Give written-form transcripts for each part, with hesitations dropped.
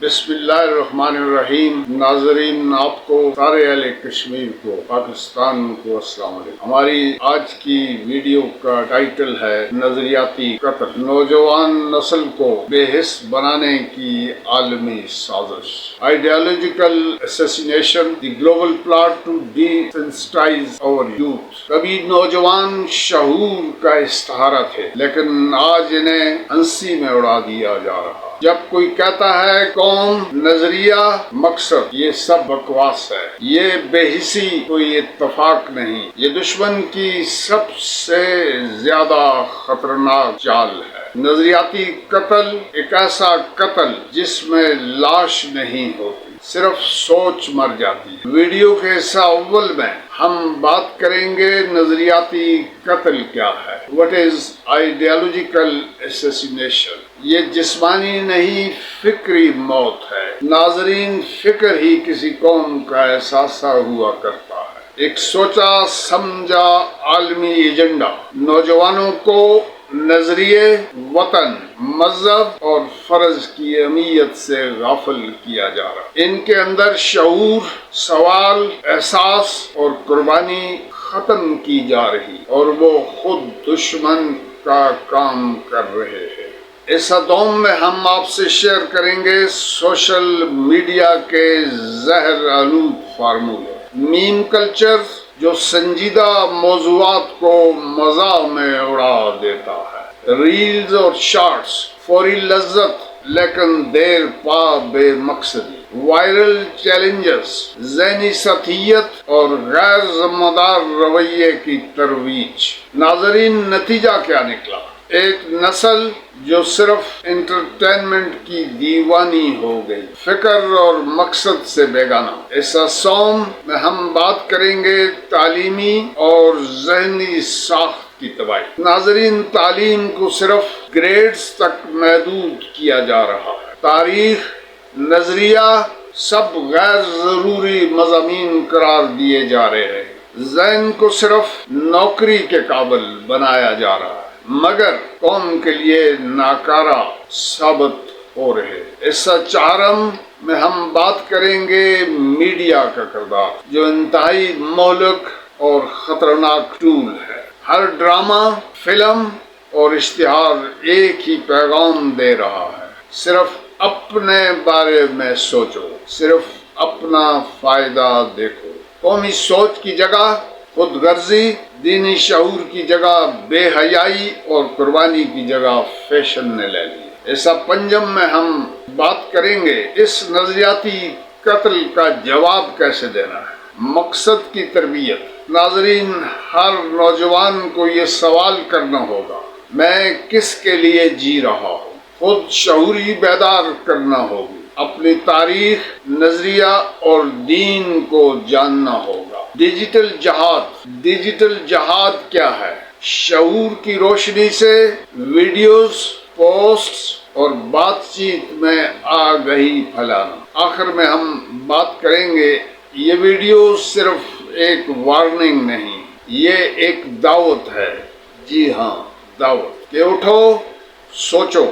بسم اللہ الرحمن الرحیم۔ ناظرین، آپ کو سارے اہل کشمیر کو، پاکستان کو السلام علیکم۔ ہماری آج کی ویڈیو کا ٹائٹل ہے نظریاتی قتل، نوجوان نسل کو بے حس بنانے کی عالمی سازش، ideological assassination, the global plot to desensitise our youth. کبھی نوجوان شعور کا استعارہ تھے، لیکن آج انہیں ہنسی میں اڑا دیا جا رہا۔ جب کوئی کہتا ہے قوم، نظریہ، مقصد، یہ سب بکواس ہے۔ یہ بے حسی کوئی اتفاق نہیں، یہ دشمن کی سب سے زیادہ خطرناک چال ہے۔ نظریاتی قتل ایک ایسا قتل جس میں لاش نہیں ہوتی، صرف سوچ مر جاتی ہے۔ ویڈیو کے حصہ اول میں ہم بات کریں گے نظریاتی قتل کیا ہے، what is ideological assassination۔ یہ جسمانی نہیں، فکری موت ہے۔ ناظرین، فکر ہی کسی قوم کا احساسہ ہوا کرتا ہے، ایک سوچا سمجھا عالمی ایجنڈا۔ نوجوانوں کو نظریے، وطن، مذہب اور فرض کی اہمیت سے غافل کیا جا رہا۔ ان کے اندر شعور، سوال، احساس اور قربانی ختم کی جا رہی، اور وہ خود دشمن کا کام کر رہے ہیں۔ اس ادوم میں ہم آپ سے شیئر کریں گے سوشل میڈیا کے زہر آلود فارمولے، میم کلچر جو سنجیدہ موضوعات کو مزاح میں اڑا دیتا ہے، ریلز اور شارٹس، فوری لذت لیکن دیر پا بے مقصدی، وائرل چیلنجز، ذہنی سطحیت اور غیر ذمہ دار رویے کی ترویج۔ ناظرین، نتیجہ کیا نکلا؟ ایک نسل جو صرف انٹرٹینمنٹ کی دیوانی ہو گئی، فکر اور مقصد سے بیگانہ۔ اس سوم میں ہم بات کریں گے تعلیمی اور ذہنی ساخت کی تباہی۔ ناظرین، تعلیم کو صرف گریڈز تک محدود کیا جا رہا ہے۔ تاریخ، نظریہ سب غیر ضروری مضامین قرار دیے جا رہے ہیں۔ ذہن کو صرف نوکری کے قابل بنایا جا رہا ہے، مگر قوم کے لیے ناکارہ ثابت ہو رہے۔ اس چہارم میں ہم بات کریں گے میڈیا کا کردار، جو انتہائی مہلک اور خطرناک ٹول ہے۔ ہر ڈرامہ، فلم اور اشتہار ایک ہی پیغام دے رہا ہے، صرف اپنے بارے میں سوچو، صرف اپنا فائدہ دیکھو۔ قومی سوچ کی جگہ خود غرضی، دینی شعور کی جگہ بے حیائی اور قربانی کی جگہ فیشن نے لے لی۔ ایسا پنجم میں ہم بات کریں گے اس نظریاتی قتل کا جواب کیسے دینا ہے، مقصد کی تربیت۔ ناظرین، ہر نوجوان کو یہ سوال کرنا ہوگا، میں کس کے لیے جی رہا ہوں؟ خود شعوری بیدار کرنا ہوگی، اپنی تاریخ، نظریہ اور دین کو جاننا ہوگا۔ ڈیجیٹل جہاد۔ ڈیجیٹل جہاد کیا ہے؟ شعور کی روشنی سے ویڈیوز، پوسٹس اور بات چیت میں آگہی پھیلانا۔ آخر میں ہم بات کریں گے، یہ ویڈیو صرف ایک وارننگ نہیں، یہ ایک دعوت ہے۔ جی ہاں، دعوت کہ اٹھو، سوچو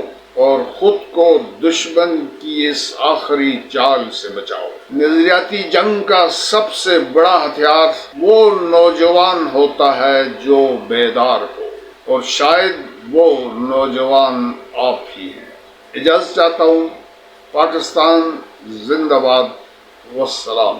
اور خود کو دشمن کی اس آخری چال سے بچاؤ۔ نظریاتی جنگ کا سب سے بڑا ہتھیار وہ نوجوان ہوتا ہے جو بیدار ہو، اور شاید وہ نوجوان آپ ہی ہیں۔ اجازت چاہتا ہوں۔ پاکستان زندہ باد، والسلام۔